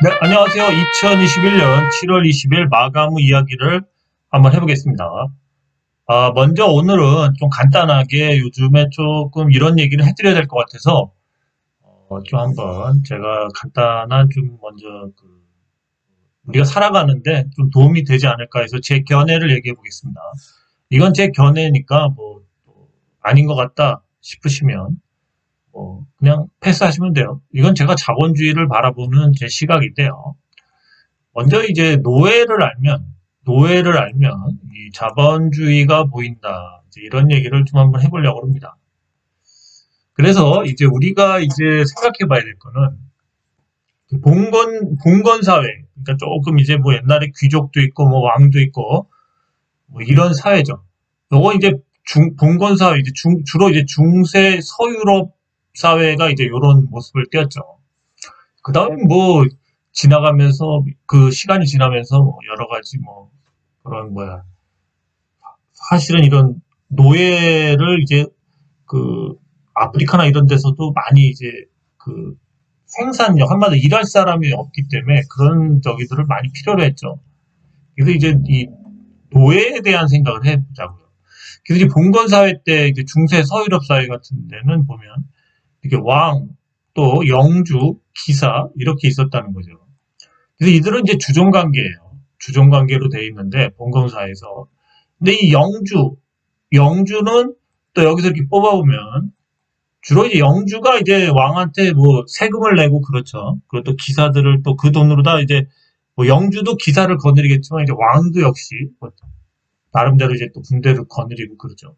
네, 안녕하세요. 2021년 7월 20일 마감 후 이야기를 한번 해보겠습니다. 먼저 오늘은 좀 간단하게 요즘에 조금 이런 얘기를 해드려야 될 것 같아서, 좀 한번 제가 간단한 좀 먼저 우리가 살아가는데 좀 도움이 되지 않을까 해서 제 견해를 얘기해 보겠습니다. 이건 제 견해니까 또 아닌 것 같다 싶으시면 그냥 패스하시면 돼요. 이건 제가 자본주의를 바라보는 제 시각인데요. 먼저 이제 노예를 알면 이 자본주의가 보인다. 이제 이런 얘기를 좀 한번 해보려고 합니다. 그래서 이제 우리가 이제 생각해 봐야 될 거는 봉건 사회. 그러니까 조금 이제 뭐 옛날에 귀족도 있고 뭐 왕도 있고 뭐 이런 사회죠. 요거 이제 봉건 사회, 이제 주로 이제 중세 서유럽 사회가 이제 이런 모습을 띄었죠. 그 다음에 뭐 지나가면서 그 시간이 지나면서 뭐 여러 가지 뭐 그런 뭐야 사실은 이런 노예를 이제 그 아프리카나 이런 데서도 많이 이제 그 생산력 한마디로 일할 사람이 없기 때문에 그런 저기들을 많이 필요로 했죠. 그래서 이제 이 노예에 대한 생각을 해보자고요. 그래서 이제 봉건 사회 때 이제 중세 서유럽 사회 같은 데는 보면 이렇게 왕 또 영주 기사 이렇게 있었다는 거죠. 그래서 이들은 이제 주종 관계예요. 주종 관계로 돼 있는데 봉건 사회에서 근데 이 영주는 또 여기서 이렇게 뽑아보면 주로 이제 영주가 이제 왕한테 뭐 세금을 내고 그렇죠. 그리고 또 기사들을 또 그 돈으로 다 이제 뭐 영주도 기사를 거느리겠지만 이제 왕도 역시 뭐 나름대로 이제 또 군대를 거느리고 그러죠.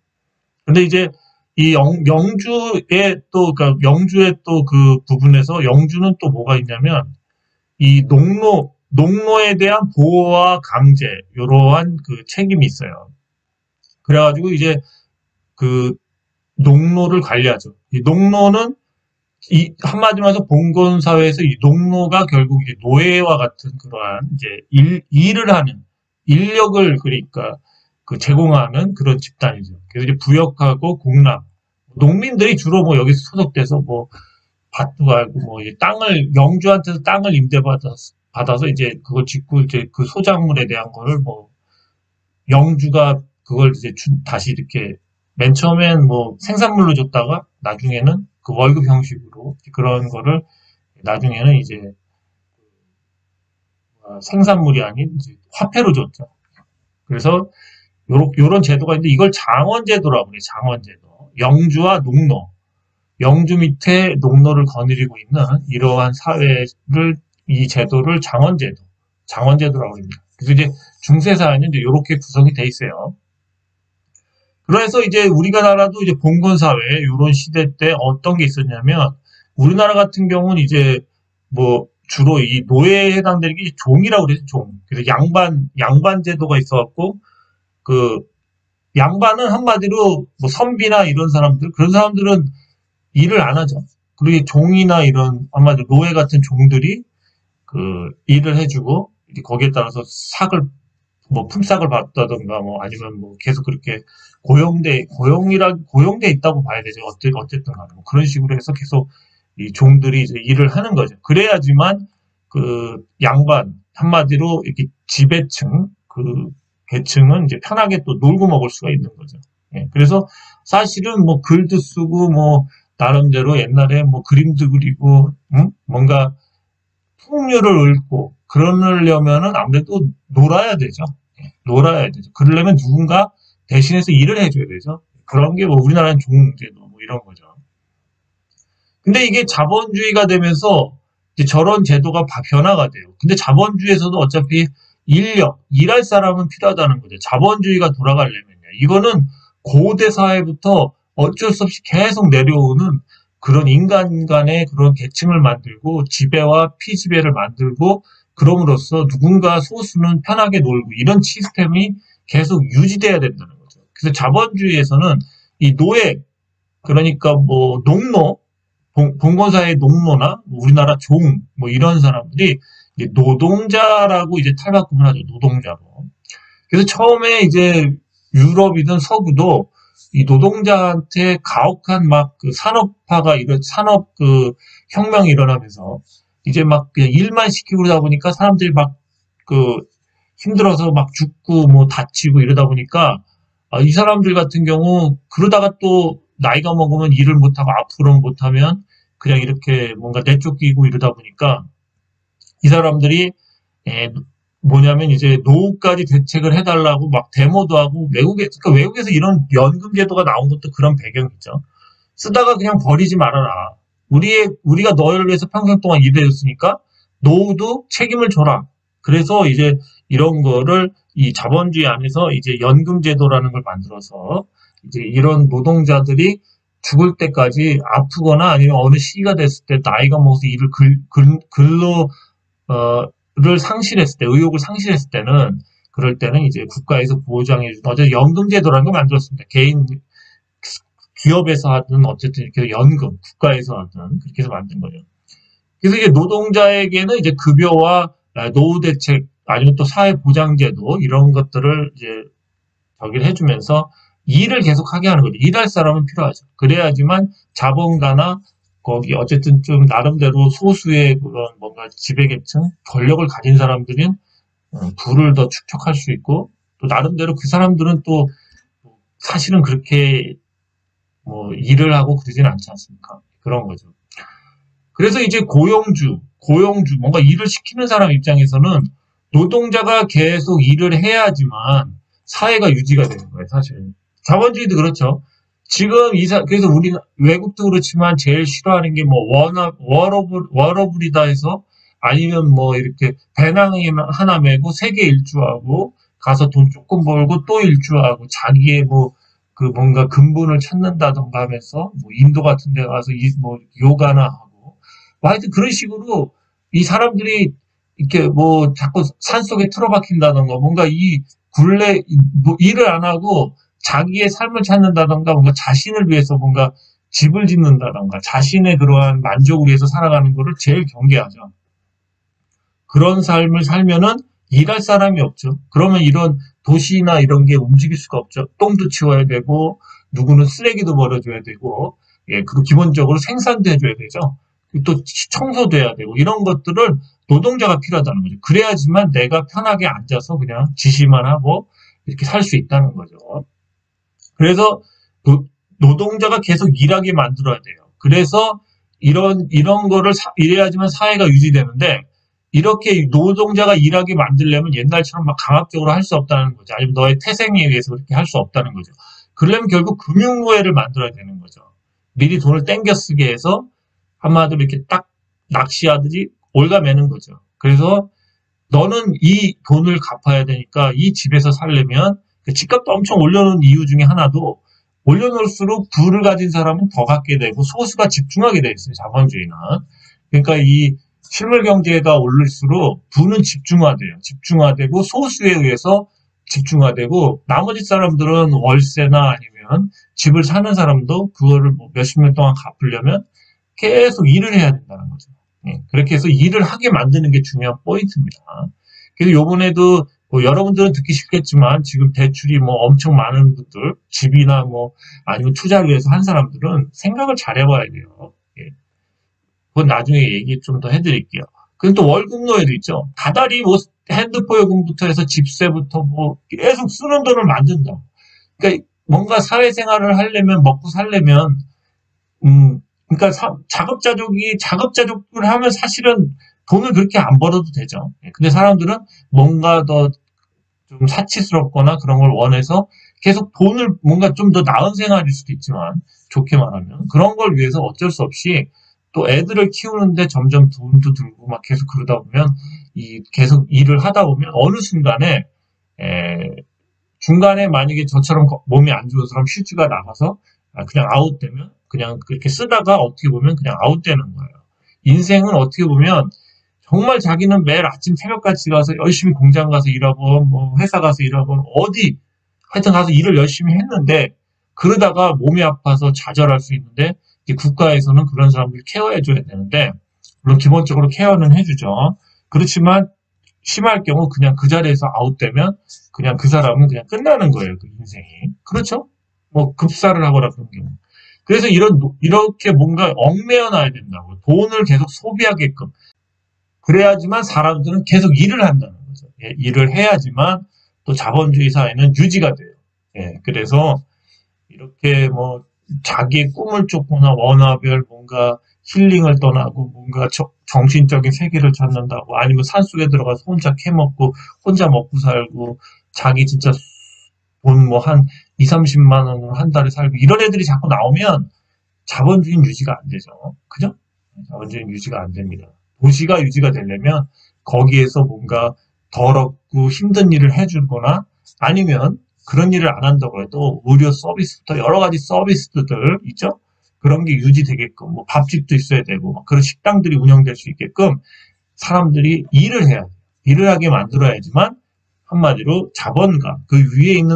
근데 이제 이 영주의 또 그러니까 영주의 또 그 부분에서 영주는 또 뭐가 있냐면 이 농노에 대한 보호와 강제 이러한 그 책임이 있어요. 그래가지고 이제 그 농노를 관리하죠. 이 농노는 이 한마디로 해서 봉건 사회에서 이 농노가 결국 이제 노예와 같은 그러한 이제 일을 하는 인력을 그러니까 그 제공하는 그런 집단이죠. 그래서 이제 부역하고 공납 농민들이 주로 뭐 여기서 소속돼서 뭐 밭도 갈고 뭐 이제 땅을 영주한테서 땅을 임대받아서 이제 그걸 짓고 이제 그 소작물에 대한 거를 뭐 영주가 그걸 이제 다시 이렇게 맨 처음엔 뭐 생산물로 줬다가 나중에는 그 월급 형식으로 그런 거를 나중에는 이제 생산물이 아닌 이제 화폐로 줬죠. 그래서 요런 제도가 있는데 이걸 장원제도라고 그래요. 장원제도. 영주와 농노. 영주 밑에 농노를 거느리고 있는 이러한 사회를 이 제도를 장원제도라고 합니다. 그래서 이제 중세사회는 이제 이렇게 구성이 돼 있어요. 그래서 이제 우리나라도 이제 봉건사회 이런 시대 때 어떤 게 있었냐면 우리나라 같은 경우는 이제 뭐 주로 이 노예에 해당되는 게 종이라고 그래서 종. 그래서 양반 제도가 있어갖고 그 양반은 한마디로 뭐 선비나 이런 사람들 그런 사람들은 일을 안 하죠. 그리고 종이나 이런 한마디로 노예 같은 종들이 그 일을 해주고 거기에 따라서 품삯을 받다던가 뭐 아니면 뭐 계속 그렇게 고용돼 있다고 봐야 되죠. 어쨌든 간에 뭐 그런 식으로 해서 계속 이 종들이 이제 일을 하는 거죠. 그래야지만 그 양반 한마디로 이렇게 지배층 그 계층은 이제 편하게 또 놀고 먹을 수가 있는 거죠. 예, 그래서 사실은 뭐 글도 쓰고 뭐 나름대로 옛날에 뭐 그림도 그리고 뭔가 풍류를 읊고 그러려면은 아무래도 놀아야 되죠. 예, 놀아야 되죠. 그러려면 누군가 대신해서 일을 해줘야 되죠. 그런 게 뭐 우리나라는 종제도 뭐 이런 거죠. 근데 이게 자본주의가 되면서 이제 저런 제도가 변화가 돼요. 근데 자본주의에서도 어차피 일할 사람은 필요하다는 거죠. 자본주의가 돌아가려면요. 이거는 고대 사회부터 어쩔 수 없이 계속 내려오는 그런 인간 간의 그런 계층을 만들고 지배와 피지배를 만들고 그럼으로써 누군가 소수는 편하게 놀고 이런 시스템이 계속 유지돼야 된다는 거죠. 그래서 자본주의에서는 이 노예 그러니까 뭐 농노 봉건사의 농노나 우리나라 종 뭐 이런 사람들이 이제 노동자라고 이제 탈바꿈을 하죠. 노동자로. 그래서 처음에 이제 유럽이든 서구도 이 노동자한테 가혹한 막 그 산업화가 이런 산업 그 혁명이 일어나면서 이제 막 그냥 일만 시키고 그러다 보니까 사람들이 막 그 힘들어서 막 죽고 뭐 다치고 이러다 보니까 이 사람들 같은 경우 그러다가 또 나이가 먹으면 일을 못하고 앞으로는 못하면 그냥 이렇게 뭔가 내쫓기고 이러다 보니까 이 사람들이 에, 뭐냐면 이제 노후까지 대책을 해달라고 막 데모도 하고 그러니까 외국에서 이런 연금 제도가 나온 것도 그런 배경이죠. 쓰다가 그냥 버리지 말아라. 우리가 너희를 위해서 평생 동안 일해줬으니까 노후도 책임을 져라. 그래서 이제 이런 거를 이 자본주의 안에서 이제 연금 제도라는 걸 만들어서 이제 이런 노동자들이 죽을 때까지 아프거나 아니면 어느 시기가 됐을 때 나이가 먹어서 일을 근로 를 상실했을 때, 의욕을 상실했을 때는, 그럴 때는 이제 국가에서 보장해주는, 어쨌든 연금제도라는 걸 만들었습니다. 기업에서 하든, 어쨌든 이렇게 연금, 국가에서 하든, 그렇게 해서 만든 거죠. 그래서 이제 노동자에게는 이제 급여와 노후 대책, 아니면 또 사회보장제도, 이런 것들을 이제 저기를 해주면서 일을 계속하게 하는 거죠. 일할 사람은 필요하죠. 그래야지만 자본가나 거기 어쨌든 좀 나름대로 소수의 그런 뭔가 지배계층, 권력을 가진 사람들은 부를 더 축적할 수 있고 또 나름대로 그 사람들은 또 사실은 그렇게 뭐 일을 하고 그러진 않지 않습니까? 그런 거죠. 그래서 이제 고용주, 뭔가 일을 시키는 사람 입장에서는 노동자가 계속 일을 해야지만 사회가 유지가 되는 거예요, 사실. 자본주의도 그렇죠. 지금 그래서 우리 외국도 그렇지만 제일 싫어하는 게 뭐 워러블이다 해서 아니면 뭐 이렇게 배낭이 하나 메고 세계 일주하고 가서 돈 조금 벌고 또 일주하고 자기의 뭐 그 뭔가 근본을 찾는다던가 하면서 뭐 인도 같은 데 가서 뭐 요가나 하고 뭐 하여튼 그런 식으로 이 사람들이 이렇게 뭐 자꾸 산속에 틀어박힌다던가 뭔가 이 뭐 일을 안 하고 자기의 삶을 찾는다던가 뭔가 자신을 위해서 뭔가 집을 짓는다던가 자신의 그러한 만족을 위해서 살아가는 거를 제일 경계하죠. 그런 삶을 살면은 일할 사람이 없죠. 그러면 이런 도시나 이런 게 움직일 수가 없죠. 똥도 치워야 되고 누구는 쓰레기도 버려줘야 되고 예, 그리고 기본적으로 생산도 해줘야 되죠. 또 청소도 해야 되고 이런 것들을 노동자가 필요하다는 거죠. 그래야지만 내가 편하게 앉아서 그냥 지시만 하고 이렇게 살 수 있다는 거죠. 그래서 노동자가 계속 일하게 만들어야 돼요. 그래서 이런 거를 이래야지만 사회가 유지되는데 이렇게 노동자가 일하게 만들려면 옛날처럼 막 강압적으로 할 수 없다는 거죠. 아니면 너의 태생에 의해서 그렇게 할 수 없다는 거죠. 그러려면 결국 금융노예를 만들어야 되는 거죠. 미리 돈을 땡겨 쓰게 해서 한마디로 이렇게 딱 낚시하듯이 올가매는 거죠. 그래서 너는 이 돈을 갚아야 되니까 이 집에서 살려면 집값도 엄청 올려놓은 이유 중에 하나도 올려놓을수록 부를 가진 사람은 더 갖게 되고 소수가 집중하게 돼 있어요. 자본주의는. 그러니까 이 실물 경제가 오를수록 부는 집중화되고 소수에 의해서 집중화되고 나머지 사람들은 월세나 아니면 집을 사는 사람도 그거를 뭐 몇십 년 동안 갚으려면 계속 일을 해야 된다는 거죠. 예, 그렇게 해서 일을 하게 만드는 게 중요한 포인트입니다. 그래서 요번에도 뭐 여러분들은 듣기 쉽겠지만 지금 대출이 뭐 엄청 많은 분들 집이나 뭐 아니면 투자를 위해서 한 사람들은 생각을 잘 해봐야 돼요. 예. 그건 나중에 얘기 좀 더 해드릴게요. 그리고 또 월급노예도 있죠. 다달이 뭐 핸드폰 요금부터 해서 집세부터 뭐 계속 쓰는 돈을 만든다. 그러니까 뭔가 사회생활을 하려면 먹고 살려면 그러니까 자급자족을 하면 사실은 돈을 그렇게 안 벌어도 되죠. 근데 사람들은 뭔가 더 좀 사치스럽거나 그런 걸 원해서 계속 돈을 뭔가 좀 더 나은 생활일 수도 있지만 좋게 말하면 그런 걸 위해서 어쩔 수 없이 또 애들을 키우는데 점점 돈도 들고 막 계속 그러다 보면 계속 일을 하다 보면 어느 순간에 중간에 만약에 저처럼 몸이 안 좋은 사람 휴지가 나가서 그냥 아웃되면 그냥 그렇게 쓰다가 어떻게 보면 그냥 아웃되는 거예요. 인생은 어떻게 보면 정말 자기는 매일 아침 새벽까지 가서 열심히 공장 가서 일하고 뭐 회사 가서 일하고 하여튼 가서 일을 열심히 했는데 그러다가 몸이 아파서 좌절할 수 있는데 국가에서는 그런 사람들 케어해줘야 되는데 물론 기본적으로 케어는 해주죠. 그렇지만 심할 경우 그냥 그 자리에서 아웃되면 그냥 그 사람은 그냥 끝나는 거예요. 그 인생이. 그렇죠? 뭐 급사를 하거나 그런 경우. 그래서 이렇게 뭔가 얽매여 놔야 된다고. 돈을 계속 소비하게끔. 그래야지만 사람들은 계속 일을 한다는 거죠. 예, 일을 해야지만 또 자본주의 사회는 유지가 돼요. 예, 그래서 이렇게 뭐 자기의 꿈을 쫓거나 원화별 뭔가 힐링을 떠나고 뭔가 정신적인 세계를 찾는다고 아니면 산속에 들어가서 혼자 캐먹고 혼자 먹고 살고 자기 진짜 돈 뭐 한 2, 30만 원으로 한 달에 살고 이런 애들이 자꾸 나오면 자본주의는 유지가 안 되죠. 그죠? 자본주의는 유지가 안 됩니다. 도시가 유지가 되려면 거기에서 뭔가 더럽고 힘든 일을 해주거나 아니면 그런 일을 안 한다고 해도 의료 서비스부터 여러 가지 서비스들 있죠? 그런 게 유지되게끔 뭐 밥집도 있어야 되고 그런 식당들이 운영될 수 있게끔 사람들이 일을 해야 돼요. 일을 하게 만들어야지만 한마디로 자본가 그 위에 있는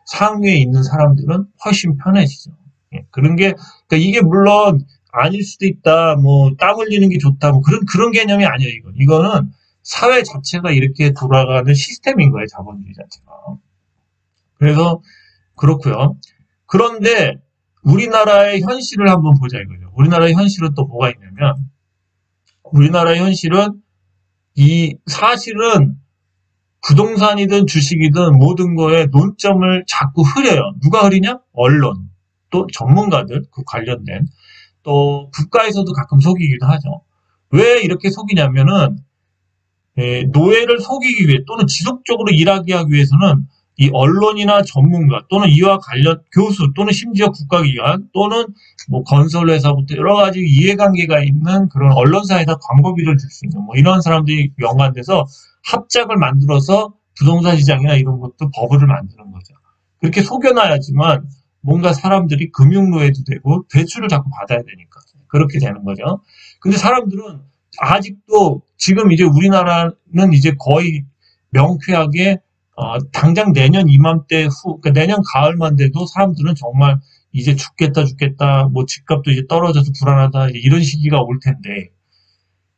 상위에 있는 사람들은 훨씬 편해지죠. 예, 그런 게 그러니까 이게 물론 아닐 수도 있다. 뭐 땀 흘리는 게 좋다. 뭐 그런 개념이 아니에요. 이거는 사회 자체가 이렇게 돌아가는 시스템인 거예요. 자본주의 자체가. 그래서 그렇고요. 그런데 우리나라의 현실을 한번 보자 이거죠. 우리나라의 현실은 또 뭐가 있냐면 우리나라의 현실은 이 사실은 부동산이든 주식이든 모든 거에 논점을 자꾸 흐려요. 누가 흐리냐? 언론. 또 전문가들 그 관련된 또 국가에서도 가끔 속이기도 하죠. 왜 이렇게 속이냐면은 노예를 속이기 위해 또는 지속적으로 일하게 하기 위해서는 이 언론이나 전문가 또는 이와 관련 교수 또는 심지어 국가기관 또는 뭐 건설회사부터 여러 가지 이해관계가 있는 그런 언론사에다 광고비를 줄 수 있는 뭐 이런 사람들이 연관돼서 합작을 만들어서 부동산 시장이나 이런 것도 버블을 만드는 거죠. 그렇게 속여놔야지만 뭔가 사람들이 금융노예도 되고 대출을 자꾸 받아야 되니까 그렇게 되는 거죠. 근데 사람들은 아직도 지금 이제 우리나라는 이제 거의 명쾌하게 당장 내년 이맘때 그러니까 내년 가을만 돼도 사람들은 정말 이제 죽겠다, 뭐 집값도 이제 떨어져서 불안하다, 이런 시기가 올 텐데,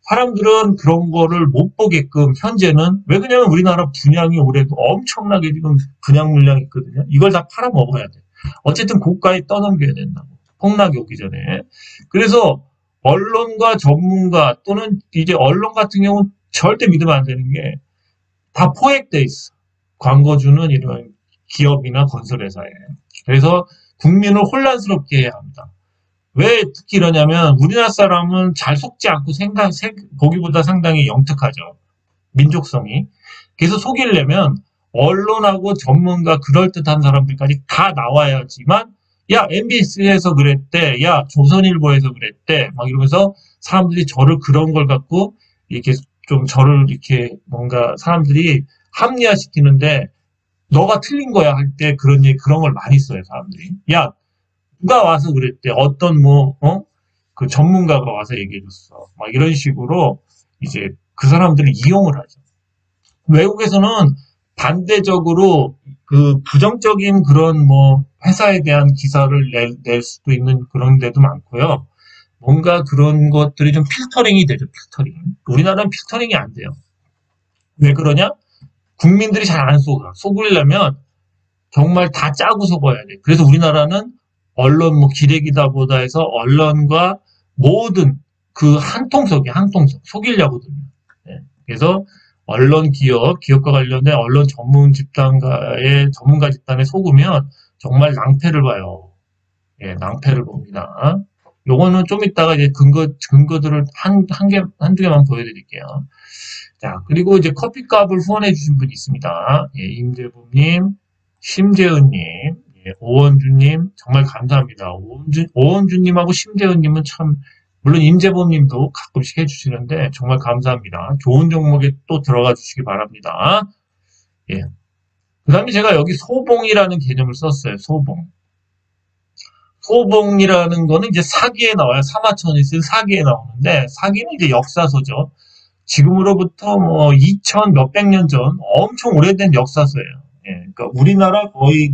사람들은 그런 거를 못 보게끔, 현재는, 왜 그러냐면 우리나라 분양이 올해도 엄청나게 지금 분양 물량이 있거든요. 이걸 다 팔아먹어야 돼. 어쨌든 고가에 떠넘겨야 된다고. 폭락이 오기 전에. 그래서 언론과 전문가 또는 이제 언론 같은 경우는 절대 믿으면 안 되는 게 다 포획돼 있어. 광고주는 이런 기업이나 건설회사에. 그래서 국민을 혼란스럽게 해야 합니다. 왜 특히 이러냐면 우리나라 사람은 잘 속지 않고 보기보다 상당히 영특하죠. 민족성이. 그래서 속이려면 언론하고 전문가 그럴듯한 사람들까지 다 나와야지만 야 MBC에서 그랬대, 야 조선일보에서 그랬대 막 이러면서 사람들이 저를 그런 걸 갖고 이렇게 좀 저를 이렇게 뭔가 사람들이 합리화시키는데 너가 틀린 거야 할 때 그런 걸 많이 써요 사람들이. 야 누가 와서 그랬대, 어떤 그 전문가가 와서 얘기해줬어 막 이런 식으로 이제 그 사람들을 이용을 하죠. 외국에서는 반대적으로 그 부정적인 그런 뭐 회사에 대한 기사를 낼 수도 있는 그런 데도 많고요. 뭔가 그런 것들이 좀 필터링이 되죠. 필터링. 우리나라는 필터링이 안 돼요. 왜 그러냐? 국민들이 잘 안 속아. 속으려면 정말 다 짜고 속아야 돼. 그래서 우리나라는 언론 뭐 기레기다 보다 해서 언론과 모든 그 한 통속이 한 통속 속이려고 들면. 네. 그래서 언론 기업과 관련된 언론 전문가 집단에 속으면 정말 낭패를 봐요. 예, 낭패를 봅니다. 요거는 좀 이따가 이제 근거들을 한두 개만 보여드릴게요. 자, 그리고 이제 커피값을 후원해주신 분이 있습니다. 예, 임재범님, 심재은님, 예, 오원주님, 정말 감사합니다. 오원주님하고 심재은님은 참, 물론 임재범님도 가끔씩 해주시는데 정말 감사합니다. 좋은 종목에 또 들어가 주시기 바랍니다. 예. 그 다음에 제가 여기 소봉이라는 개념을 썼어요. 소봉. 소봉이라는 거는 이제 사기에 나와요. 사마천이 쓴 사기에 나오는데, 사기는 이제 역사서죠. 지금으로부터 뭐 2000 몇백 년 전 엄청 오래된 역사서예요. 예. 그러니까 우리나라 거의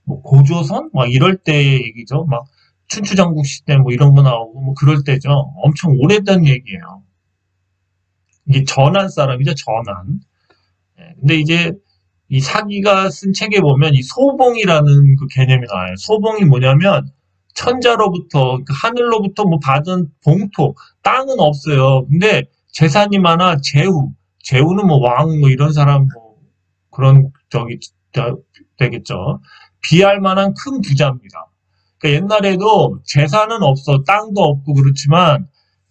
뭐 고조선? 막 이럴 때 얘기죠. 막 춘추전국 시대 뭐 이런 거 나오고 뭐 그럴 때죠. 엄청 오래된 얘기예요. 이게 전한 사람이죠. 전한. 예. 근데 이제 이 사기가 쓴 책에 보면 이 소봉이라는 그 개념이 나와요. 소봉이 뭐냐면 천자로부터, 그 하늘로부터 뭐 받은 봉토, 땅은 없어요. 근데 재산이 많아, 제후는 뭐 왕, 뭐 이런 사람, 뭐 그런, 되겠죠. 비할 만한 큰 부자입니다. 그러니까 옛날에도 재산은 없어, 땅도 없고 그렇지만,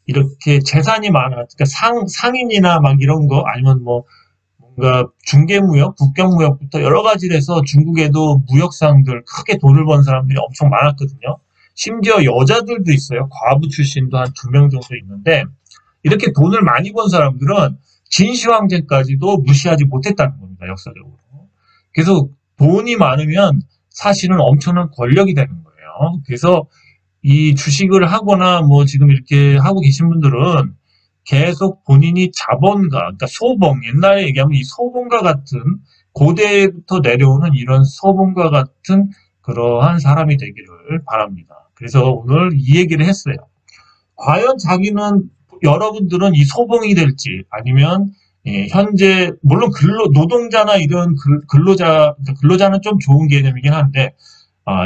이렇게 재산이 많아. 그러니까 상인이나 막 이런 거, 아니면 뭐, 뭔가 중개무역, 국경무역부터 여러 가지를 해서 중국에도 무역상들 크게 돈을 번 사람들이 엄청 많았거든요. 심지어 여자들도 있어요. 과부 출신도 한 2명 정도 있는데 이렇게 돈을 많이 번 사람들은 진시황제까지도 무시하지 못했다는 겁니다. 역사적으로. 그래서 돈이 많으면 사실은 엄청난 권력이 되는 거예요. 그래서 이 주식을 하거나 뭐 지금 이렇게 하고 계신 분들은 계속 본인이 자본가, 그러니까 소봉, 옛날에 얘기하면 이 소봉가 같은 고대부터 내려오는 이런 소봉가 같은 그러한 사람이 되기를 바랍니다. 그래서 오늘 이 얘기를 했어요. 과연 자기는, 여러분들은 이 소봉이 될지 아니면 현재 물론 노동자나 이런 근로자는 좀 좋은 개념이긴 한데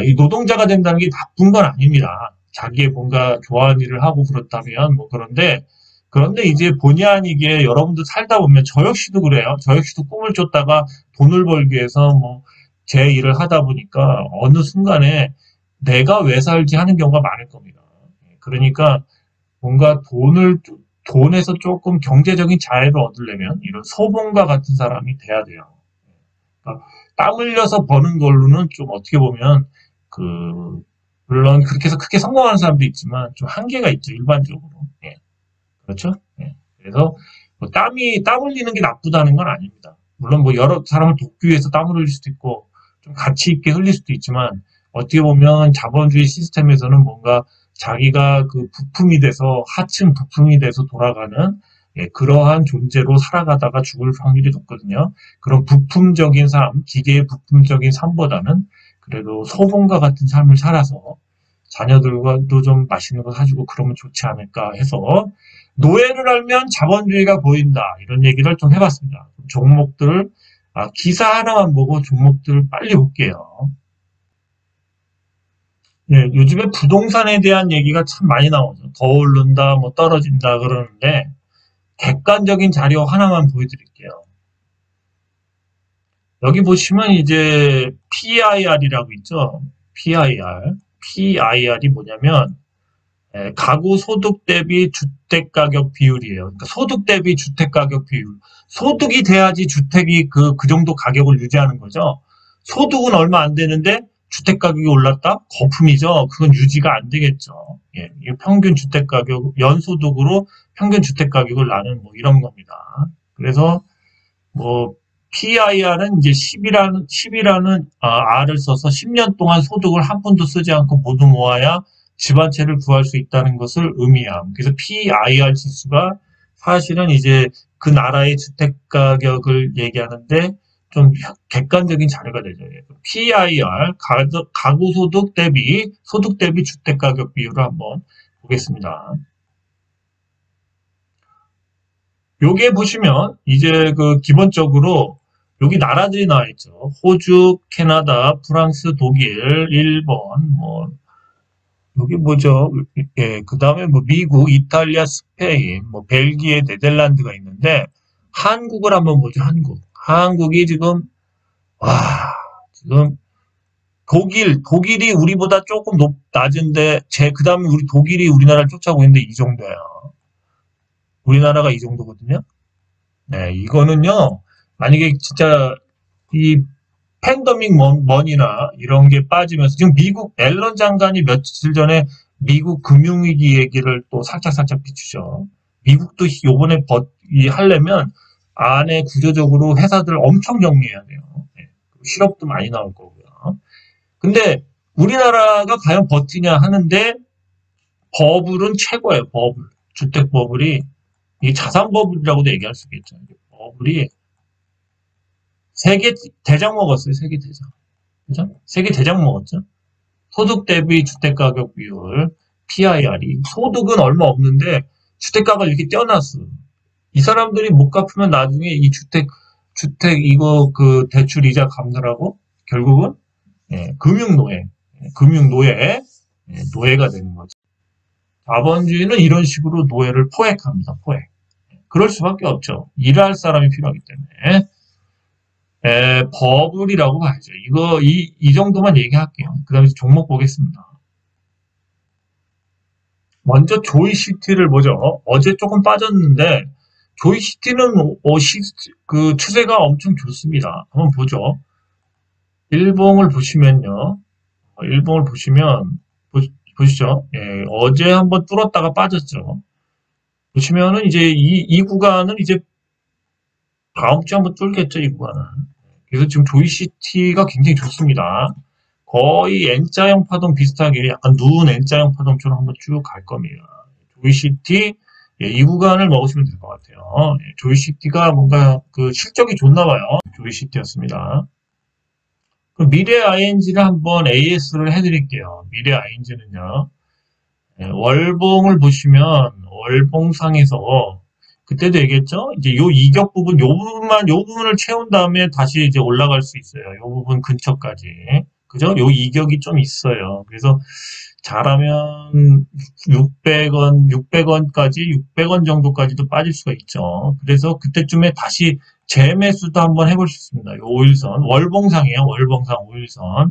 이 노동자가 된다는 게 나쁜 건 아닙니다. 자기의 뭔가 좋아하는 일을 하고 그렇다면 뭐 그런데 이제 본의 아니게 여러분들 살다 보면 저 역시도 그래요. 저 역시도 꿈을 쫓다가 돈을 벌기 위해서 뭐 제 일을 하다 보니까 어느 순간에 내가 왜 살지 하는 경우가 많을 겁니다. 그러니까 뭔가 돈에서 조금 경제적인 자유를 얻으려면 이런 소봉과 같은 사람이 돼야 돼요. 그러니까 땀 흘려서 버는 걸로는 좀 어떻게 보면 물론 그렇게 해서 크게 성공하는 사람도 있지만 좀 한계가 있죠, 일반적으로. 예. 그렇죠? 예. 그래서 뭐 땀 흘리는 게 나쁘다는 건 아닙니다. 물론 뭐 여러 사람을 돕기 위해서 땀을 흘릴 수도 있고 좀 가치 있게 흘릴 수도 있지만 어떻게 보면 자본주의 시스템에서는 뭔가 자기가 그 부품이 돼서 하층 부품이 돼서 돌아가는 그러한 존재로 살아가다가 죽을 확률이 높거든요. 그런 부품적인 삶, 기계의 부품적인 삶보다는 그래도 소봉과 같은 삶을 살아서 자녀들과도 좀 맛있는 거 사주고 그러면 좋지 않을까 해서 노예를 알면 자본주의가 보인다. 이런 얘기를 좀 해봤습니다. 종목들, 기사 하나만 보고 종목들 빨리 볼게요. 예, 요즘에 부동산에 대한 얘기가 참 많이 나오죠. 더 오른다, 뭐 떨어진다 그러는데 객관적인 자료 하나만 보여드릴게요. 여기 보시면 이제 PIR이라고 있죠. PIR이 뭐냐면 가구 소득 대비 주택 가격 비율이에요. 그러니까 소득 대비 주택 가격 비율. 소득이 돼야지 주택이 그 정도 가격을 유지하는 거죠. 소득은 얼마 안 되는데 주택 가격이 올랐다? 거품이죠. 그건 유지가 안 되겠죠. 예, 평균 주택 가격, 연소득으로 평균 주택 가격을 나눈 뭐 이런 겁니다. 그래서 뭐 PIR은 이제 10이라는 R을 써서 10년 동안 소득을 한 푼도 쓰지 않고 모두 모아야 집 한 채를 구할 수 있다는 것을 의미함. 그래서 PIR 지수가 사실은 이제 그 나라의 주택 가격을 얘기하는데 좀 객관적인 자료가 되죠. PIR, 가구 소득 대비 주택 가격 비율을 한번 보겠습니다. 요게 보시면 이제 기본적으로 여기 나라들이 나와 있죠. 호주, 캐나다, 프랑스, 독일, 일본, 뭐 여기 뭐죠? 예, 그 다음에 뭐 미국, 이탈리아, 스페인, 뭐 벨기에, 네덜란드가 있는데 한국을 한번 보죠. 한국이 지금 지금 독일이 우리보다 조금 낮은데 그 다음에 독일이 우리나라를 쫓아오고 있는데 이 정도야. 우리나라가 이 정도거든요. 네, 이거는요. 만약에 진짜 이 팬더믹 머니나 이런 게 빠지면서 지금 미국 앨런 장관이 며칠 전에 미국 금융위기 얘기를 또 살짝 비추죠. 미국도 요번에 하려면 안에 구조적으로 회사들 엄청 정리해야 돼요. 네, 실업도 많이 나올 거고요. 근데 우리나라가 과연 버티냐 하는데 버블은 최고예요. 주택 버블이 이 자산 버블이라고도 얘기할 수 있겠죠. 버블이 세계 대장 먹었어요. 세계 대장. 그죠? 세계 대장 먹었죠. 소득 대비 주택 가격 비율, PIR이. 소득은 얼마 없는데 주택가가 이렇게 뛰어났어. 이 사람들이 못 갚으면 나중에 이 주택 이거 대출 이자 갚느라고 결국은 금융노예. 노예가 되는 거죠. 자본주의는 이런 식으로 노예를 포획합니다. 포획. 그럴 수밖에 없죠. 일할 사람이 필요하기 때문에. 버블이라고 봐야죠. 이 정도만 얘기할게요. 그 다음에 종목 보겠습니다. 먼저 조이시티를 보죠. 어제 조금 빠졌는데, 조이시티는 그 추세가 엄청 좋습니다. 한번 보죠. 일봉을 보시면요. 일봉을 보시면, 보시죠. 예, 어제 한번 뚫었다가 빠졌죠. 보시면은 이제 이 구간은 이제 다음 주에 한번 뚫겠죠, 이 구간은. 그래서 지금 조이시티가 굉장히 좋습니다. 거의 N자형 파동 비슷하게 약간 누운 N자형 파동처럼 한번 쭉 갈 겁니다. 조이시티, 예, 이 구간을 먹으시면 될 것 같아요. 예, 조이시티가 뭔가 그 실적이 좋나 봐요. 조이시티였습니다. 그럼 미래 ING를 한번 AS를 해드릴게요. 미래 ING는요. 예, 월봉을 보시면 월봉상에서 그때도 얘기했죠? 이제 요 이격 부분, 요 부분을 채운 다음에 다시 이제 올라갈 수 있어요. 요 부분 근처까지. 그죠? 요 이격이 좀 있어요. 그래서 잘하면 600원까지, 600원 정도까지도 빠질 수가 있죠. 그래서 그때쯤에 다시 재매수도 한번 해볼 수 있습니다. 요 5일선. 월봉상이에요. 월봉상 5일선.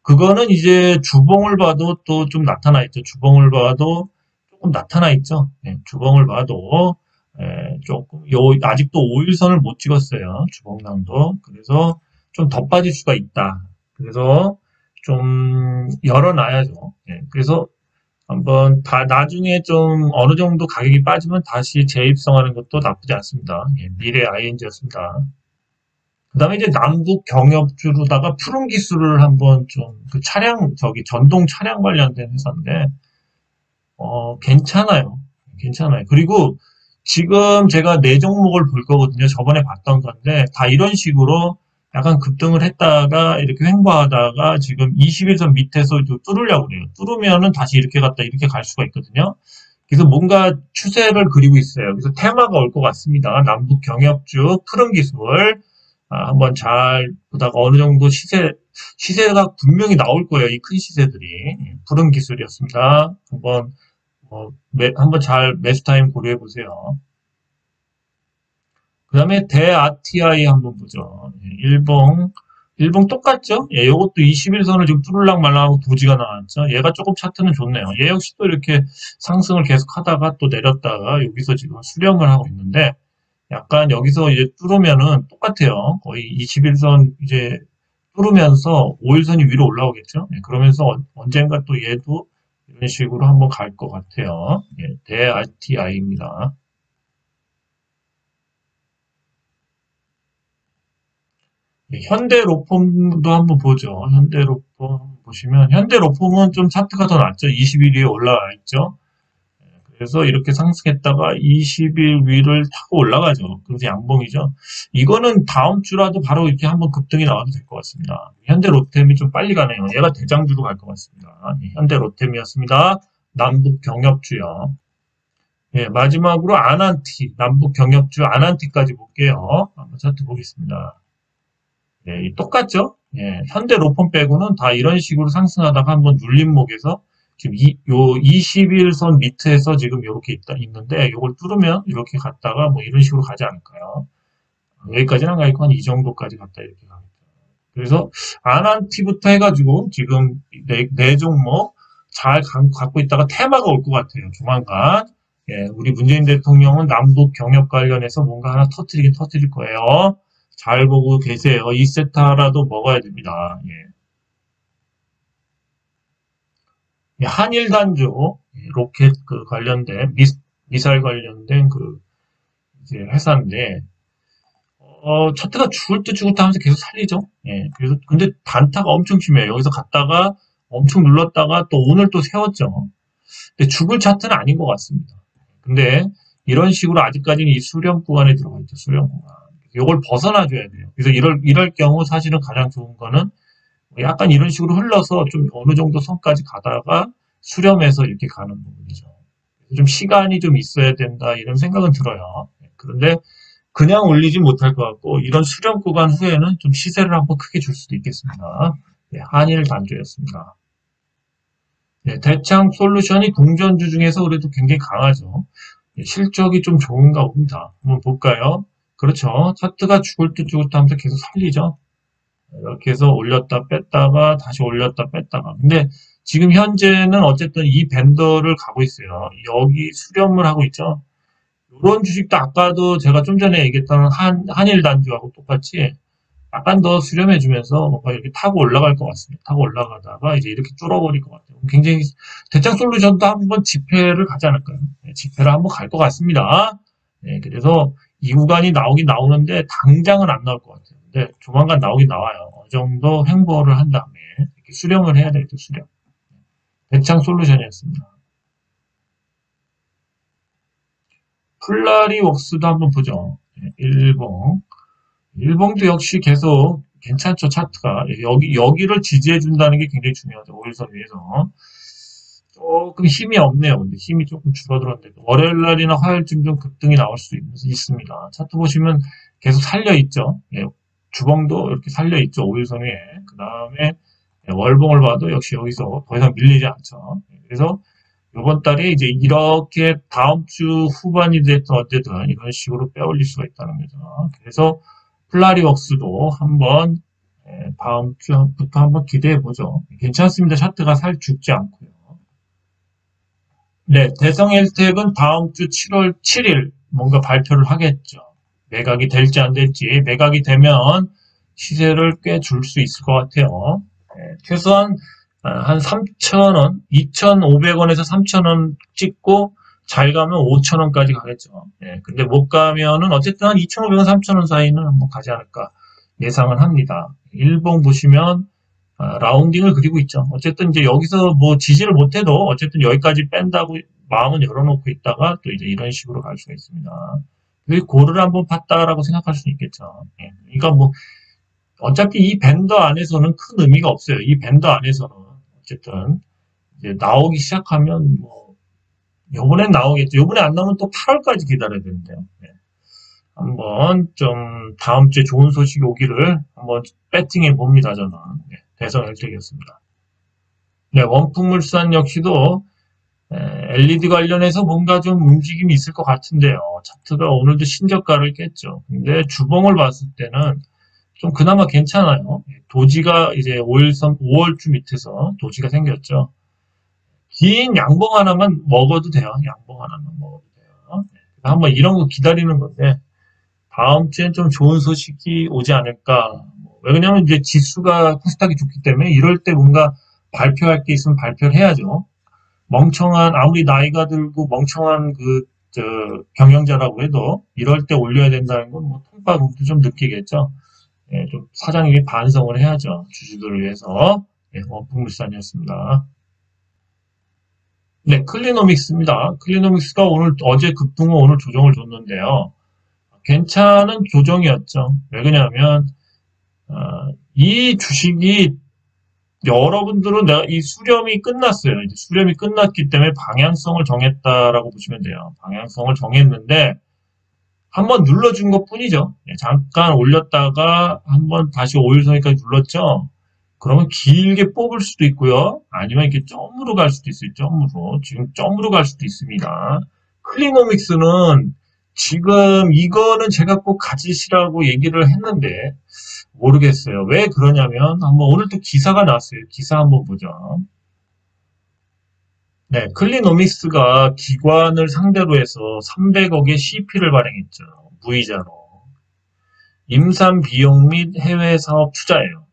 그거는 이제 주봉을 봐도 또 좀 나타나 있죠. 주봉을 봐도 조금 나타나 있죠. 네, 주봉을 봐도 조금 아직도 5일선을 못 찍었어요. 주봉랑도. 그래서 좀 더 빠질 수가 있다. 그래서 좀 열어놔야죠. 네, 그래서 한번 나중에 좀 어느 정도 가격이 빠지면 다시 재입성하는 것도 나쁘지 않습니다. 예, 미래 ING였습니다. 그 다음에 이제 남북 경협주로다가 푸른 기술을 한번 좀, 그 전동 차량 관련된 회사인데, 괜찮아요. 괜찮아요. 그리고 지금 제가 네 종목을 볼 거거든요. 저번에 봤던 건데, 다 이런 식으로 약간 급등을 했다가 이렇게 횡보하다가 지금 21선 밑에서 뚫으려고 그래요. 뚫으면은 다시 이렇게 갔다 이렇게 갈 수가 있거든요. 그래서 뭔가 추세를 그리고 있어요. 그래서 테마가 올 것 같습니다. 남북 경협주, 푸른 기술. 한번 잘 보다가 어느 정도 시세가 분명히 나올 거예요. 이 큰 시세들이. 푸른 기술이었습니다. 한번 잘 매수 타임 고려해 보세요. 그 다음에 대아티아이 한번 보죠. 일봉 똑같죠? 예, 요것도 21선을 지금 뚫을랑 말랑하고 도지가 나왔죠. 얘가 조금 차트는 좋네요. 얘 역시 또 이렇게 상승을 계속 하다가 또 내렸다가 여기서 지금 수렴을 하고 있는데, 약간 여기서 이제 뚫으면은 똑같아요. 거의 21선 이제 뚫으면서 5일선이 위로 올라오겠죠. 예, 그러면서 언젠가 또 얘도 이런 식으로 한번 갈 것 같아요. 예, 대RTI입니다. 예, 현대로폼도 한번 보죠. 현대로폼 보시면 현대로폼은 좀 차트가 더 낫죠. 20일 위에 올라와 있죠. 그래서 이렇게 상승했다가 20일 위를 타고 올라가죠. 그래서 양봉이죠. 이거는 다음 주라도 바로 이렇게 한번 급등이 나와도 될 것 같습니다. 현대 로템이 좀 빨리 가네요. 얘가 대장주로 갈 것 같습니다. 현대 로템이었습니다. 남북 경협주요. 예, 마지막으로 아난티, 남북 경협주 아난티까지 볼게요. 한번 차트 보겠습니다. 예, 똑같죠? 예, 현대 로펌 빼고는 다 이런 식으로 상승하다가 한번 눌림목에서 지금 요 21선 밑에서 지금 이렇게 있는데 요걸 뚫으면 이렇게 갔다가 뭐 이런 식으로 가지 않을까요? 여기까지는 안 가있고 한 이 정도까지 갔다 이렇게 가겠죠. 그래서 아난티부터 해가지고 지금 네 종목 잘 갖고 있다가 테마가 올 것 같아요. 조만간. 예, 우리 문재인 대통령은 남북 경협 관련해서 뭔가 하나 터뜨리긴 터뜨릴 거예요. 잘 보고 계세요. 2세타라도 먹어야 됩니다. 예. 한일 단조, 로켓 그 관련된, 미사일 관련된 그 이제 회사인데, 차트가 죽을 듯 죽을 듯 하면서 계속 살리죠. 예. 그래서, 근데 단타가 엄청 심해요. 여기서 갔다가 엄청 눌렀다가 또 오늘 또 세웠죠. 근데 죽을 차트는 아닌 것 같습니다. 근데 이런 식으로 아직까지는 이 수렴 구간에 들어가 있죠. 수렴 구간. 이걸 벗어나줘야 돼요. 그래서 이럴 경우 사실은 가장 좋은 거는 약간 이런 식으로 흘러서 좀 어느 정도 선까지 가다가 수렴해서 이렇게 가는 부분이죠. 좀 시간이 좀 있어야 된다 이런 생각은 들어요. 그런데 그냥 올리지 못할 것 같고 이런 수렴 구간 후에는 좀 시세를 한번 크게 줄 수도 있겠습니다. 네, 한일 단조였습니다. 네, 대창 솔루션이 동전주 중에서 그래도 굉장히 강하죠. 네, 실적이 좀 좋은가 봅니다. 한번 볼까요? 그렇죠. 차트가 죽을 듯 죽을 듯 하면서 계속 살리죠. 이렇게 해서 올렸다 뺐다가 다시 올렸다 뺐다가. 근데 지금 현재는 어쨌든 이 밴더를 가고 있어요. 여기 수렴을 하고 있죠. 이런 주식도 아까도 제가 좀 전에 얘기했던 한일 단주하고 똑같이 약간 더 수렴해주면서 뭔가 이렇게 타고 올라갈 것 같습니다. 타고 올라가다가 이제 이렇게 뚫어버릴 것 같아요. 굉장히 대창 솔루션도 한번 집회를 가지 않을까요? 네, 집회를 한번 갈 것 같습니다. 네, 그래서 이 구간이 나오긴 나오는데 당장은 안 나올 것 같아요. 근데 조만간 나오긴 나와요. 어느 정도 횡보를 한 다음에 이렇게 수렴을 해야 되겠죠, 수렴. 대창 솔루션이었습니다. 플라리웍스도 한번 보죠. 네, 일봉도 역시 계속 괜찮죠, 차트가. 여기를 지지해준다는 게 굉장히 중요하죠, 5일선 위에서. 조금 힘이 없네요. 근데 힘이 조금 줄어들었는데 월요일 날이나 화요일쯤 좀 급등이 나올 수 있습니다. 차트 보시면 계속 살려 있죠. 예, 주봉도 이렇게 살려 있죠. 5일선 위에. 그 다음에 월봉을 봐도 역시 여기서 더 이상 밀리지 않죠. 그래서 이번 달에 이제 이렇게 다음 주 후반이 됐든 어쨌든 이런 식으로 빼올릴 수가 있다는 거죠. 그래서 플라리웍스도 한번 다음 주부터 한번 기대해 보죠. 괜찮습니다. 차트가 살 죽지 않고요. 네, 대성헬텍은 다음 주 7월 7일 뭔가 발표를 하겠죠. 매각이 될지 안 될지. 매각이 되면 시세를 꽤 줄 수 있을 것 같아요. 최소한 한 3,000원, 2,500원에서 3,000원 찍고 잘 가면 5,000원까지 가겠죠. 근데 못 가면은 어쨌든 한 2,500원, 3,000원 사이는 한번 가지 않을까 예상을 합니다. 일봉 보시면 라운딩을 그리고 있죠. 어쨌든 이제 여기서 뭐 지지를 못해도 어쨌든 여기까지 뺀다고 마음은 열어놓고 있다가 또 이제 이런 식으로 갈 수가 있습니다. 그 고를 한번 봤다라고 생각할 수 있겠죠. 그러니까 뭐 어차피 이 밴더 안에서는 큰 의미가 없어요. 이 밴더 안에서는 어쨌든 이제 나오기 시작하면 뭐 요번엔 나오겠죠. 요번에 안 나오면 또 8월까지 기다려야 되는데요. 한번 좀 다음 주에 좋은 소식이 오기를 한번 배팅해 봅니다. 저는 대성 헬텍이었습니다. 네, 원풍물산 역시도 LED 관련해서 뭔가 좀 움직임이 있을 것 같은데요. 차트가 오늘도 신저가를 깼죠. 근데 주봉을 봤을 때는 좀 그나마 괜찮아요. 도지가 이제 5월주 밑에서 도지가 생겼죠. 긴 양봉 하나만 먹어도 돼요. 양봉 하나만 먹어도 돼요. 한번 이런 거 기다리는 건데 다음 주엔 좀 좋은 소식이 오지 않을까. 왜냐면 이제 지수가 코스닥이 좋기 때문에 이럴 때 뭔가 발표할 게 있으면 발표를 해야죠. 멍청한, 아무리 나이가 들고 멍청한 경영자라고 해도 이럴 때 올려야 된다는 건 뭐 통과금도 좀 느끼겠죠. 좀 사장님이 반성을 해야죠. 주주들을 위해서. 원풍물산이었습니다. 네, 클리노믹스입니다. 클리노믹스가 어제 급등 후 오늘 조정을 줬는데요. 괜찮은 조정이었죠. 왜 그러냐면 이 주식이 여러분들은 이 수렴이 끝났어요. 이제 수렴이 끝났기 때문에 방향성을 정했다라고 보시면 돼요. 방향성을 정했는데 한번 눌러준 것 뿐이죠. 잠깐 올렸다가 한번 다시 5일선까지 눌렀죠. 그러면 길게 뽑을 수도 있고요. 아니면 이렇게 점으로 갈 수도 있어요. 점으로. 지금 점으로 갈 수도 있습니다. 클리노믹스는 지금 이거는 제가 꼭 가지시라고 얘기를 했는데 모르겠어요. 왜 그러냐면 한번 오늘 또 기사가 나왔어요. 기사 한번 보죠. 네, 클리노믹스가 기관을 상대로 해서 300억의 CP를 발행했죠. 무이자로. 임산 비용 및 해외 사업 투자예요.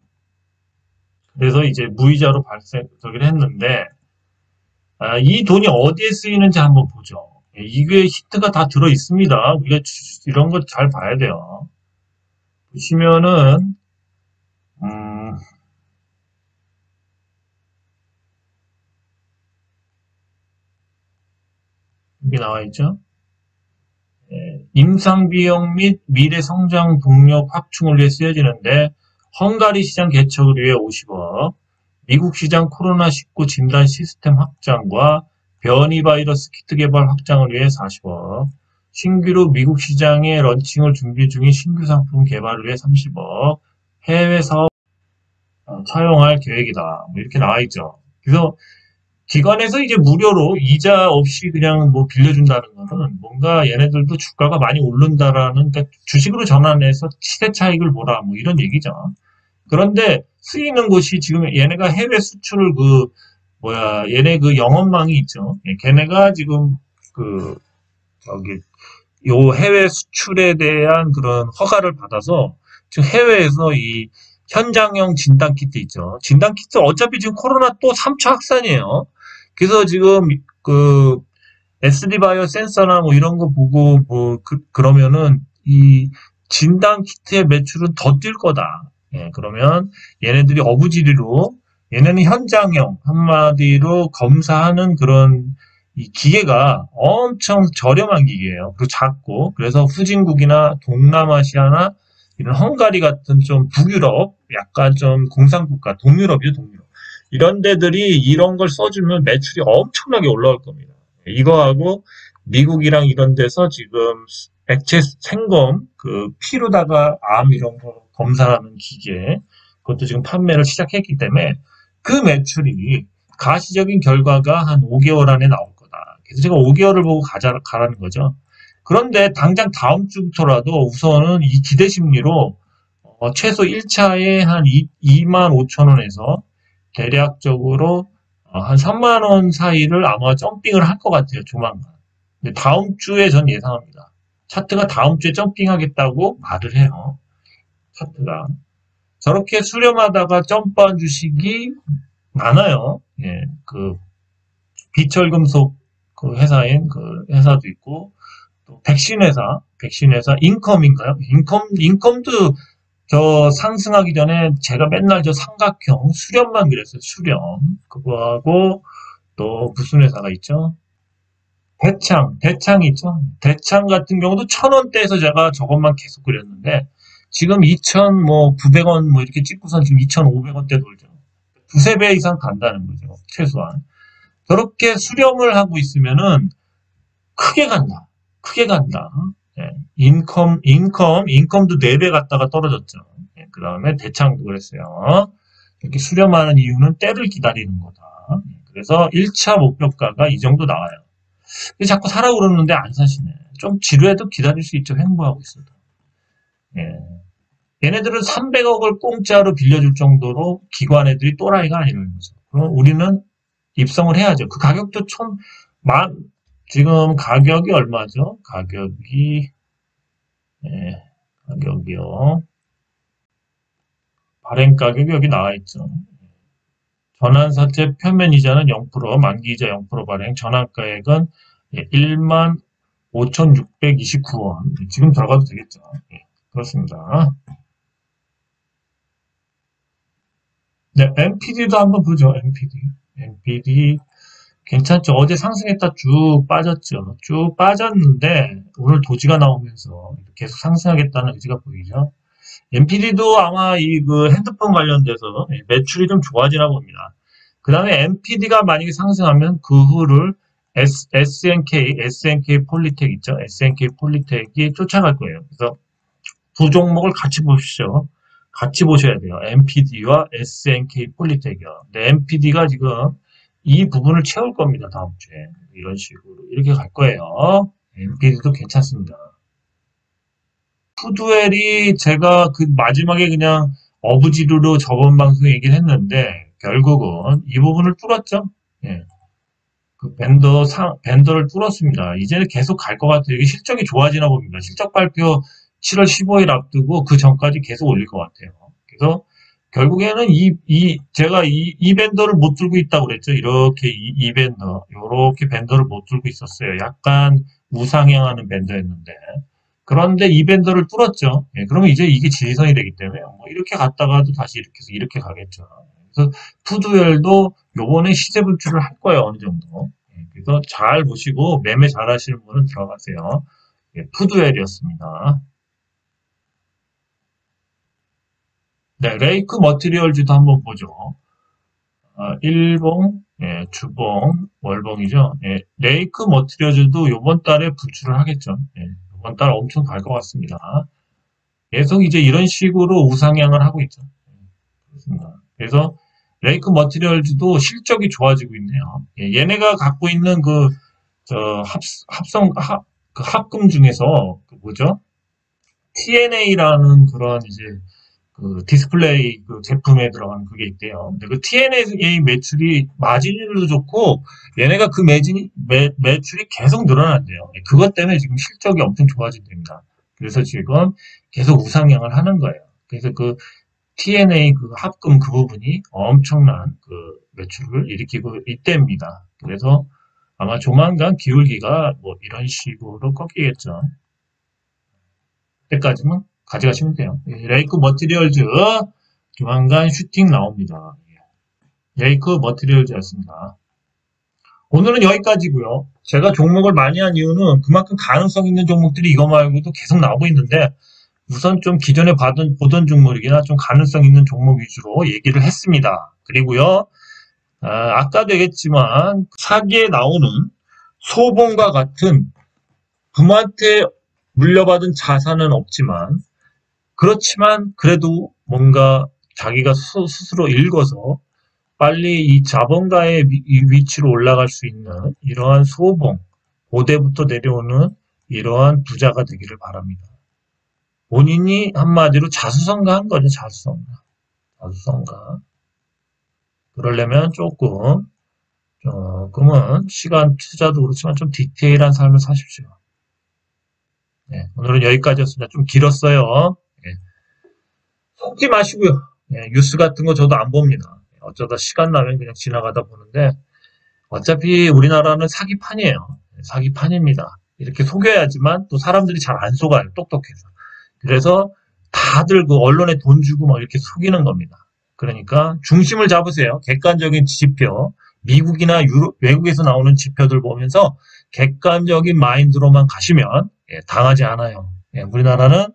그래서 이제 무이자로 발생을 했는데 이 돈이 어디에 쓰이는지 한번 보죠. 이게 히트가 다 들어 있습니다. 우리가 이런 거 잘 봐야 돼요. 보시면은 여기 나와 있죠. 임상 비용 및 미래 성장 동력 확충을 위해 쓰여지는데 헝가리 시장 개척을 위해 50억, 미국 시장 코로나19 진단 시스템 확장과 변이 바이러스 키트 개발 확장을 위해 40억, 신규로 미국 시장에 런칭을 준비 중인 신규 상품 개발을 위해 30억, 해외 사업 차용할 계획이다. 뭐 이렇게 나와 있죠. 그래서 기관에서 이제 무료로 이자 없이 그냥 뭐 빌려준다는 거는 뭔가 얘네들도 주가가 많이 오른다라는, 그러니까 주식으로 전환해서 시세 차익을 보라 뭐 이런 얘기죠. 그런데 쓰이는 곳이 지금 얘네가 해외 수출을 얘네 그 영업망이 있죠. 걔네가 지금 그 저기 요 해외 수출에 대한 그런 허가를 받아서 지금 해외에서 이 현장형 진단키트 있죠. 진단키트 어차피 지금 코로나 또 3차 확산이에요. 그래서 지금 그 SD바이오 센서나 뭐 이런 거 보고 그러면은 이 진단키트의 매출은 더 뛸 거다. 예, 그러면 얘네들이 어부지리로 얘네는 현장형 한마디로 검사하는 그런 이 기계가 엄청 저렴한 기계예요. 그리고 작고 그래서 후진국이나 동남아시아나 이런 헝가리 같은 좀 북유럽 약간 좀 공산국가 동유럽이죠 동유럽 이런 데들이 이런 걸 써주면 매출이 엄청나게 올라올 겁니다. 이거하고 미국이랑 이런 데서 지금 액체 생검 그 피로다가 암 이런 거 검사하는 기계 그것도 지금 판매를 시작했기 때문에 그 매출이 가시적인 결과가 한 5개월 안에 나올 거다. 그래서 제가 5개월을 보고 가라는 거죠. 그런데 당장 다음 주부터라도 우선은 이 기대 심리로 최소 1차에 한 2만 5천 원에서 대략적으로 한 3만 원 사이를 아마 점핑을 할 것 같아요. 조만간. 근데 다음 주에 전 예상합니다. 차트가 다음 주에 점핑하겠다고 말을 해요. 차트가. 저렇게 수렴하다가 점프한 주식이 많아요. 예, 그 비철금속 그 회사인 그 회사도 있고 또 백신 회사 인컴인가요? 인컴도 저 상승하기 전에 제가 맨날 저 삼각형 수렴만 그랬어요. 수렴 그거하고 또 무슨 회사가 있죠? 대창 있죠? 대창 같은 경우도 1,000원대에서 제가 저것만 계속 그렸는데 지금 2,900원 뭐 이렇게 찍고선 지금 2,500원대 돌죠. 두세 배 이상 간다는 거죠. 최소한. 저렇게 수렴을 하고 있으면은 크게 간다. 크게 간다. 예, 인컴도 4배 갔다가 떨어졌죠. 예, 그 다음에 대창도 그랬어요. 이렇게 수렴하는 이유는 때를 기다리는 거다. 예, 그래서 1차 목표가가 이 정도 나와요. 근데 자꾸 사라고 그러는데 안 사시네. 좀 지루해도 기다릴 수 있죠. 횡보하고 있어도. 예. 얘네들은 300억을 공짜로 빌려줄 정도로 기관 애들이 또라이가 아니라는 거죠. 그럼 우리는 입성을 해야죠. 그 가격도 지금 가격이 얼마죠? 예, 가격이요. 발행 가격이 여기 나와 있죠. 전환사채 표면이자는 0%, 만기이자 0% 발행, 전환가액은 1만 5,629원. 지금 들어가도 되겠죠. 예, 그렇습니다. 네, MPD도 한번 보죠. MPD 괜찮죠. 어제 상승했다 쭉 빠졌죠. 쭉 빠졌는데 오늘 도지가 나오면서 계속 상승하겠다는 의지가 보이죠. MPD도 아마 이 그 핸드폰 관련돼서 매출이 좀 좋아지나 봅니다. 그 다음에 MPD가 만약에 상승하면 그 후를 SNK 폴리텍 있죠. SNK 폴리텍이 쫓아갈 거예요. 그래서 두 종목을 같이 보십시오. 같이 보셔야 돼요. MPD와 SNK 폴리텍이요. 근데 MPD가 지금 이 부분을 채울 겁니다. 다음 주에. 이런 식으로. 이렇게 갈 거예요. MPD도 괜찮습니다. 푸드웰이 제가 그 마지막에 그냥 어부지르로 저번 방송에 얘기를 했는데, 결국은 이 부분을 뚫었죠. 예. 그 밴더를 뚫었습니다. 이제는 계속 갈 것 같아요. 이게 실적이 좋아지나 봅니다. 실적 발표 7월 15일 앞두고 그 전까지 계속 올릴 것 같아요. 그래서 결국에는 제가 이 밴더를 못 들고 있다고 그랬죠. 이렇게 이 밴더, 요렇게 밴더를 못 들고 있었어요. 약간 우상향하는 밴더였는데. 그런데 이 밴더를 뚫었죠. 예, 그러면 이제 이게 지지선이 되기 때문에 뭐 이렇게 갔다가도 다시 이렇게 해서 이렇게 가겠죠. 그래서 푸드웰도 요번에 시세 분출을 할 거예요. 어느 정도. 예, 그래서 잘 보시고 매매 잘 하시는 분은 들어가세요. 예, 푸드웰이었습니다. 네, 레이크 머티리얼즈도 한번 보죠. 일봉, 예, 주봉, 월봉이죠. 예, 레이크 머티리얼즈도 요번 달에 분출을 하겠죠. 예, 요번 달 엄청 갈 것 같습니다. 계속 이제 이런 식으로 우상향을 하고 있죠. 그렇습니다. 그래서 레이크 머티리얼즈도 실적이 좋아지고 있네요. 예, 얘네가 갖고 있는 그 합금 중에서, 그 뭐죠? TNA라는 그런 이제, 그 디스플레이 그 제품에 들어간 그게 있대요. 근데 그 TNA 매출이 마진율도 좋고, 얘네가 그 매출이 계속 늘어난대요. 예, 그것 때문에 지금 실적이 엄청 좋아진답니다. 그래서 지금 계속 우상향을 하는 거예요. 그래서 그 TNA 그 합금 그 부분이 엄청난 그 매출을 일으키고 있답니다. 그래서 아마 조만간 기울기가 뭐 이런 식으로 꺾이겠죠. 그때까지만 가져가시면 돼요. 레이크 머티리얼즈 조만간 슈팅 나옵니다. 레이크 머티리얼즈였습니다. 오늘은 여기까지고요. 제가 종목을 많이 한 이유는 그만큼 가능성 있는 종목들이 이거 말고도 계속 나오고 있는데 우선 좀 기존에 보던 종목이나 좀 가능성 있는 종목 위주로 얘기를 했습니다. 그리고요, 아까도 얘기했지만 사기에 나오는 소봉과 같은 금한테 물려받은 자산은 없지만 그렇지만 그래도 뭔가 자기가 스스로 읽어서 빨리 이 자본가의 위치로 올라갈 수 있는 이러한 소봉, 고대부터 내려오는 이러한 부자가 되기를 바랍니다. 본인이 한마디로 자수성가 한 거죠, 자수성가. 자수성가. 그러려면 조금은 시간 투자도 그렇지만 좀 디테일한 삶을 사십시오. 네, 오늘은 여기까지였습니다. 좀 길었어요. 네, 속지 마시고요. 네, 뉴스 같은 거 저도 안 봅니다. 어쩌다 시간 나면 그냥 지나가다 보는데 어차피 우리나라는 사기판이에요. 사기판입니다. 이렇게 속여야지만 또 사람들이 잘 안 속아요. 똑똑해서. 그래서 다들 그 언론에 돈 주고 막 이렇게 속이는 겁니다. 그러니까 중심을 잡으세요. 객관적인 지표, 미국이나 외국에서 나오는 지표들 보면서 객관적인 마인드로만 가시면 당하지 않아요. 우리나라는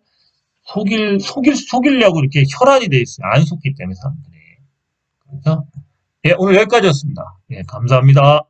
속이려고 이렇게 혈안이 돼 있어요. 안 속기 때문에 사람들이. 그래서 오늘 여기까지였습니다. 감사합니다.